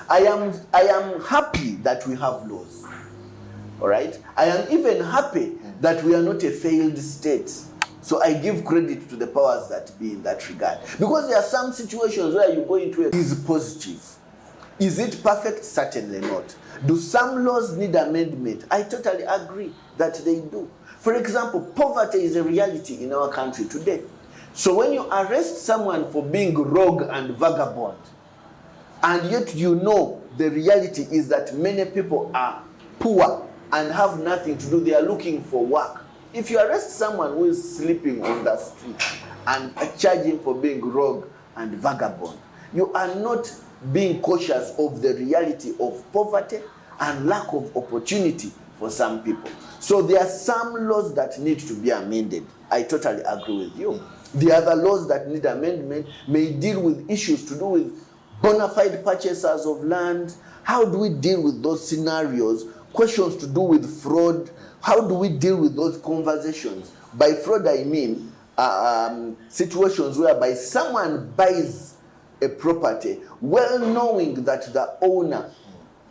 I am happy that we have laws. All right? I am even happy that we are not a failed state. So I give credit to the powers that be in that regard. Because there are some situations where you go into it is positive. Is it perfect? Certainly not. Do some laws need amendment? I totally agree that they do. For example, poverty is a reality in our country today. So when you arrest someone for being rogue and vagabond, and yet you know the reality is that many people are poor and have nothing to do, they are looking for work. If you arrest someone who is sleeping on the street and charge him for being rogue and vagabond, you are not being cautious of the reality of poverty and lack of opportunity for some people. So there are some laws that need to be amended. I totally agree with you. The other laws that need amendment may deal with issues to do with bona fide purchasers of land. How do we deal with those scenarios? Questions to do with fraud. How do we deal with those conversations? By fraud, I mean situations whereby someone buys a property well knowing that the owner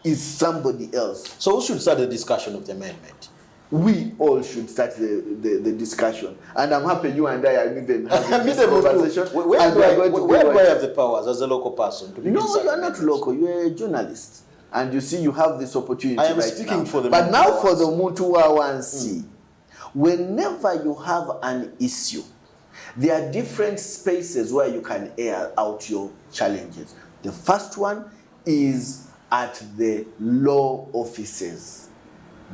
is somebody else. So who should start the discussion of the amendment? We all should start the discussion. And I'm happy you and I are even having this conversation. Where do I have the powers as a local person? No, you are not local. You are a journalist. And you see, you have this opportunity. I am speaking now. For the But now for the Mutua 1C, whenever you have an issue, there are different spaces where you can air out your challenges. The first one is at the law offices,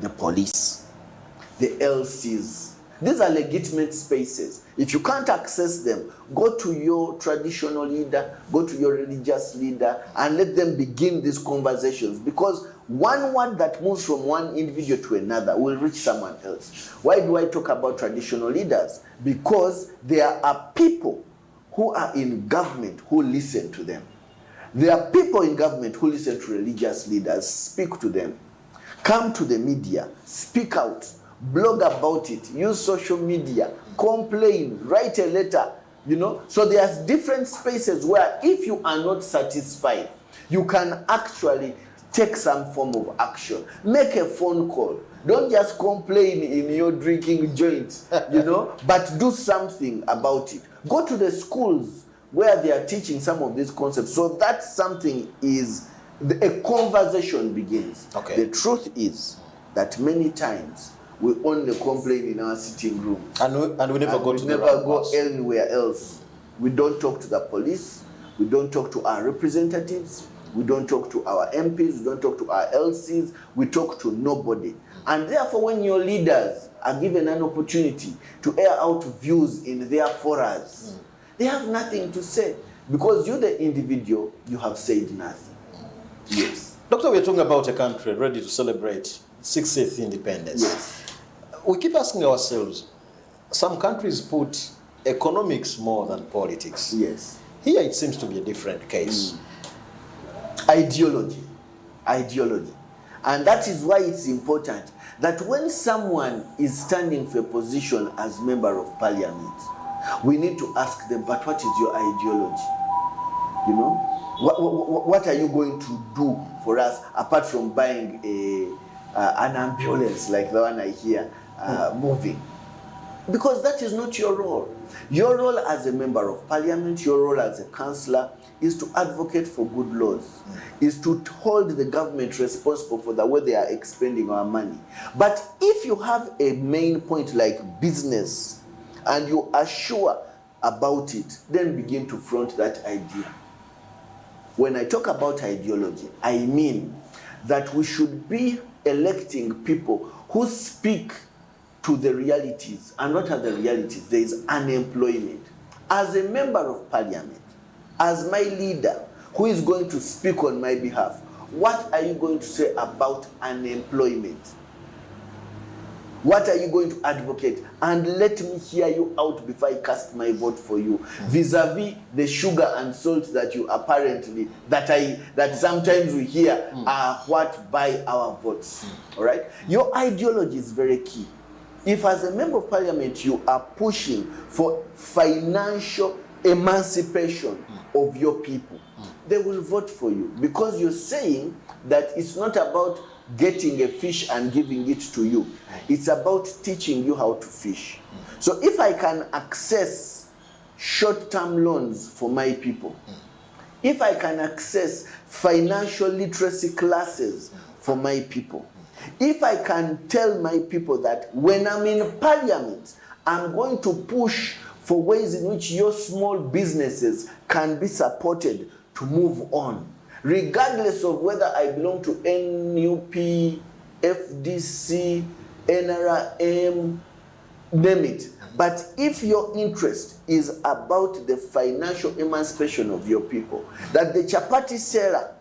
the police, the LCs. These are legitimate spaces. If you can't access them, go to your traditional leader, go to your religious leader, and let them begin these conversations. Because one word that moves from one individual to another will reach someone else. Why do I talk about traditional leaders? Because there are people who are in government who listen to them. There are people in government who listen to religious leaders. Speak to them. Come to the media. Speak out. Blog about it, use social media, complain, write a letter, you know. So there's different spaces where if you are not satisfied, you can actually take some form of action. Make a phone call. Don't just complain in your drinking joint, you know, but do something about it. Go to the schools where they are teaching some of these concepts. So that something is, a conversation begins. Okay. The truth is that many times, we only complain in our sitting room. And we never go to the never go anywhere else. We don't talk to the police. We don't talk to our representatives. We don't talk to our MPs. We don't talk to our LCs. We talk to nobody. And therefore, when your leaders are given an opportunity to air out views in their forums, they have nothing to say. Because you, the individual, you have said nothing. Yes. Doctor, we're talking about a country ready to celebrate 60th independence. Yes. We keep asking ourselves, some countries put economics more than politics. Yes. Here it seems to be a different case. Ideology. And that is why it's important that when someone is standing for a position as member of parliament, we need to ask them, but what is your ideology? You know? What are you going to do for us apart from buying an ambulance like the one I hear moving? Because that is not your role. Your role as a member of parliament, your role as a councillor is to advocate for good laws, is to hold the government responsible for the way they are expending our money. But if you have a main point like business and you are sure about it, then begin to front that idea. When I talk about ideology, I mean that we should be electing people who speak to the realities. And what are the realities? There is unemployment. As a member of parliament, as my leader who is going to speak on my behalf, what are you going to say about unemployment? What are you going to advocate? And let me hear you out before I cast my vote for you. Vis-a-vis the sugar and salt that you apparently, that sometimes we hear are what buy our votes. All right? Your ideology is very key. If as a member of parliament you are pushing for financial emancipation of your people, they will vote for you because you're saying that it's not about getting a fish and giving it to you. It's about teaching you how to fish. So if I can access short-term loans for my people, if I can access financial literacy classes for my people, if I can tell my people that when I'm in parliament, I'm going to push for ways in which your small businesses can be supported to move on, regardless of whether I belong to NUP, FDC, NRM, name it. But if your interest is about the financial emancipation of your people, that the chapati seller,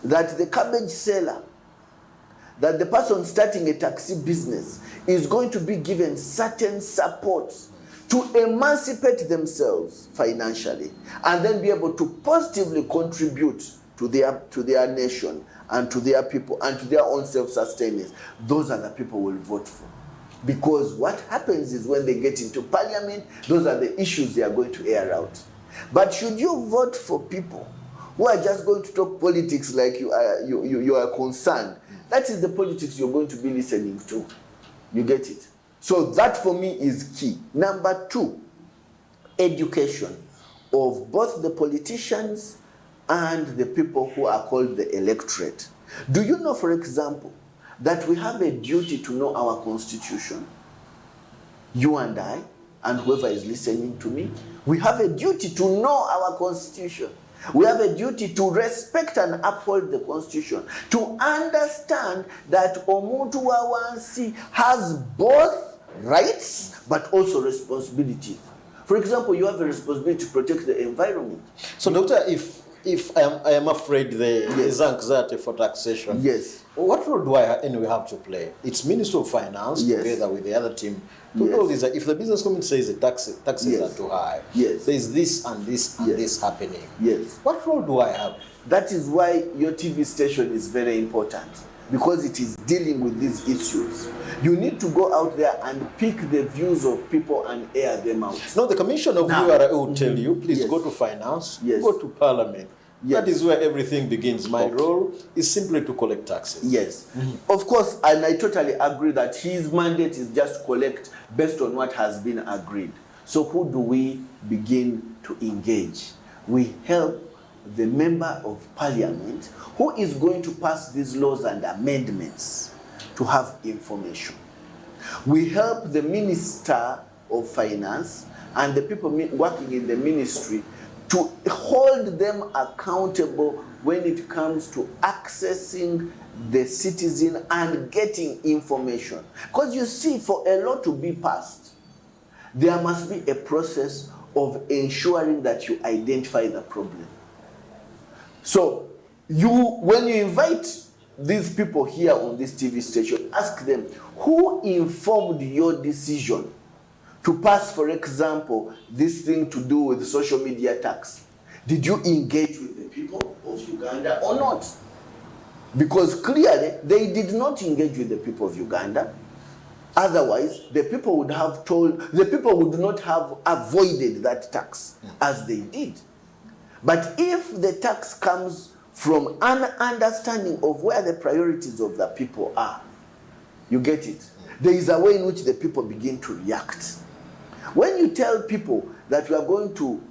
that the cabbage seller, that the person starting a taxi business is going to be given certain support to emancipate themselves financially and then be able to positively contribute to their nation and to their people and to their own self-sustenance, those are the people we'll vote for. Because what happens is when they get into parliament, those are the issues they are going to air out. But should you vote for people who are just going to talk politics like you are concerned, that is the politics you're going to be listening to. You get it? So that for me is key. Number two, education of both the politicians and the people who are called the electorate. Do you know, for example, that we have a duty to know our constitution? You and I, and whoever is listening to me, we have a duty to know our constitution. We have a duty to respect and uphold the constitution, to understand that Omuntu Wawansi has both rights but also responsibilities. For example, you have a responsibility to protect the environment. So, Doctor, if I am afraid there is anxiety for taxation, yes, what role do I anyway have to play? It's Minister of Finance together with the other team. All these, if the business community says the taxes are too high, there's this and this and this happening. Yes. What role do I have? That is why your TV station is very important, because it is dealing with these issues. You need to go out there and pick the views of people and air them out. No, the Commission of URA will tell you, please go to Finance, go to Parliament. That is where everything begins. My role is simply to collect taxes. Yes. Of course, and I totally agree that his mandate is just collect based on what has been agreed. So who do we begin to engage? We help the member of parliament who is going to pass these laws and amendments to have information. We help the Minister of Finance and the people working in the ministry to hold them accountable when it comes to accessing the citizen and getting information. Because you see, for a law to be passed, there must be a process of ensuring that you identify the problem. So when you invite these people here on this TV station, ask them, who informed your decision to pass, for example, this thing to do with social media tax? Did you engage with the people of Uganda or not? Because clearly they did not engage with the people of Uganda. Otherwise, the people would not have avoided that tax as they did. But if the tax comes from an understanding of where the priorities of the people are, you get it? There is a way in which the people begin to react. When you tell people that we are going to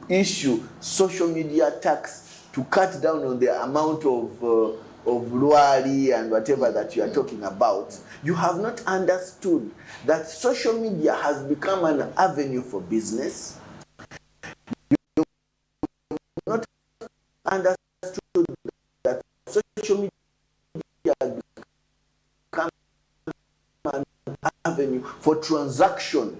issue social media tax to cut down on the amount of luari and whatever that you are talking about, you have not understood that social media has become an avenue for business. You have not understood that social media has become an avenue for transaction,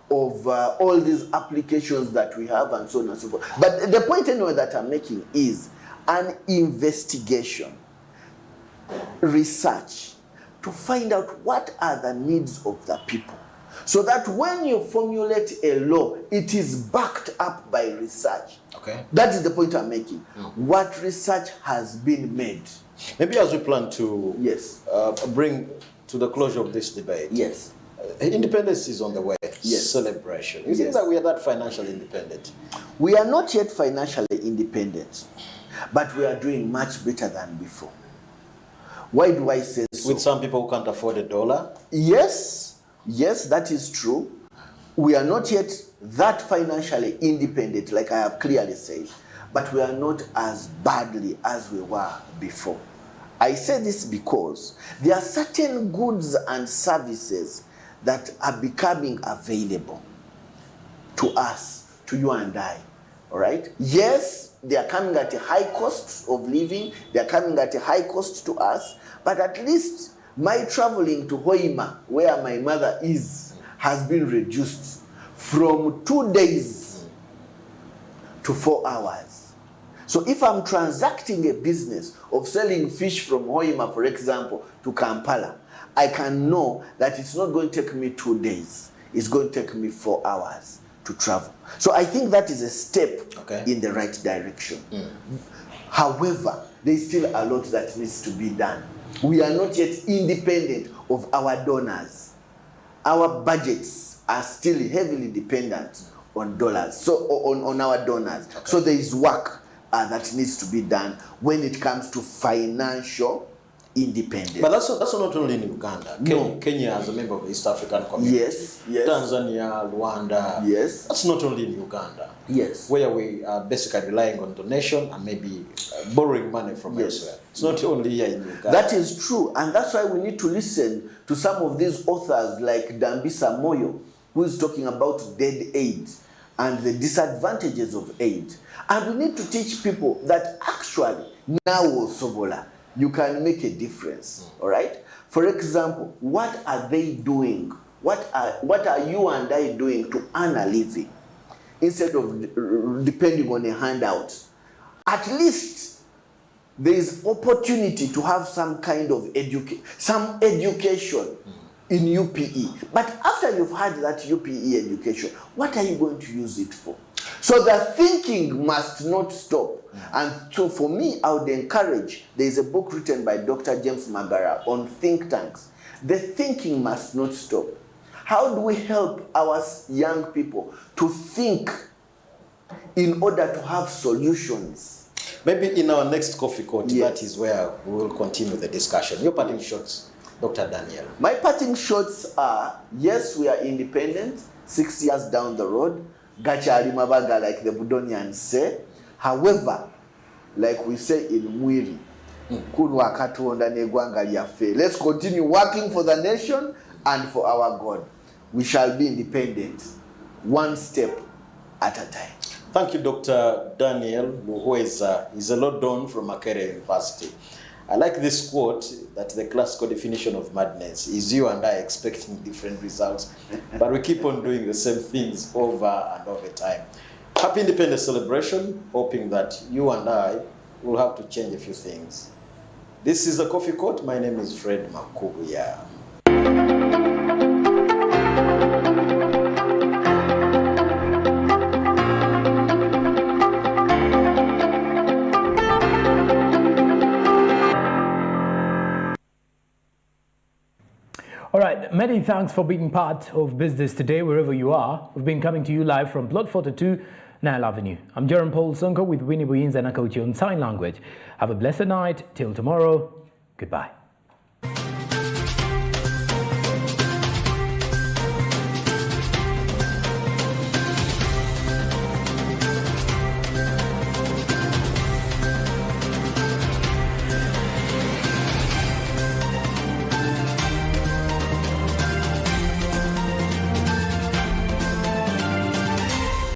of all these applications that we have and so on and so forth. But the point anyway that I'm making is an investigation, research, to find out what are the needs of the people. So that when you formulate a law, it is backed up by research. Okay. That is the point I'm making. What research has been made. Maybe as we plan to bring to the closure of this debate. Yes. Independence is on the way. Yes. Celebration. You think that we are that financially independent? We are not yet financially independent, but we are doing much better than before. Why do I say so? With some people who can't afford $1? Yes, that is true. We are not yet that financially independent, like I have clearly said, but we are not as badly as we were before. I say this because there are certain goods and services that are becoming available to us, to you and I, all right? Yes, they are coming at a high cost of living, they are coming at a high cost to us, but at least my traveling to Hoima, where my mother is, has been reduced from 2 days to 4 hours. So if I'm transacting a business of selling fish from Hoima, for example, to Kampala, I can know that it's not going to take me 2 days. It's going to take me 4 hours to travel. So I think that is a step in the right direction. However, there's still a lot that needs to be done. We are not yet independent of our donors. Our budgets are still heavily dependent on dollars, so on our donors. So there is work that needs to be done when it comes to financial independence. But that's not only in Uganda. No. Kenya as a member of the East African community. Yes. Tanzania, Rwanda. Yes. That's not only in Uganda. Yes. Where we are basically relying on donation and maybe borrowing money from elsewhere. It's not only here in Uganda. That is true, and that's why we need to listen to some of these authors like Dambisa Moyo, who is talking about dead aid and the disadvantages of aid. And we need to teach people that actually now Sobola, you can make a difference, all right? For example, what are they doing? What are you and I doing to earn a living instead of depending on a handout? At least there is opportunity to have some kind of education in UPE. But after you've had that UPE education, what are you going to use it for? So the thinking must not stop. And so for me, I would encourage, there is a book written by Dr. James Magara on think tanks. The thinking must not stop. How do we help our young people to think in order to have solutions? Maybe in our next coffee court, that is where we will continue the discussion. Your parting shots, Dr. Daniel. My parting shots are, yes, we are independent, 6 years down the road. Gachari mabaga, like the Budonians say. However, like we say in Mwiri, let's continue working for the nation and for our God. We shall be independent, one step at a time. Thank you, Dr. Daniel, who is a Lodon from Makerere University. I like this quote that the classical definition of madness is you and I expecting different results, but we keep on doing the same things over and over time. Happy Independence Celebration, hoping that you and I will have to change a few things. This is the Coffee Court. My name is Fred Makubuya. All right, many thanks for being part of business today, wherever you are. We've been coming to you live from Plot 42, Nile Avenue. I'm Jerome Paul Sonko with Winnie Buyinza and Akauchi on Sign Language. Have a blessed night. Till tomorrow, goodbye.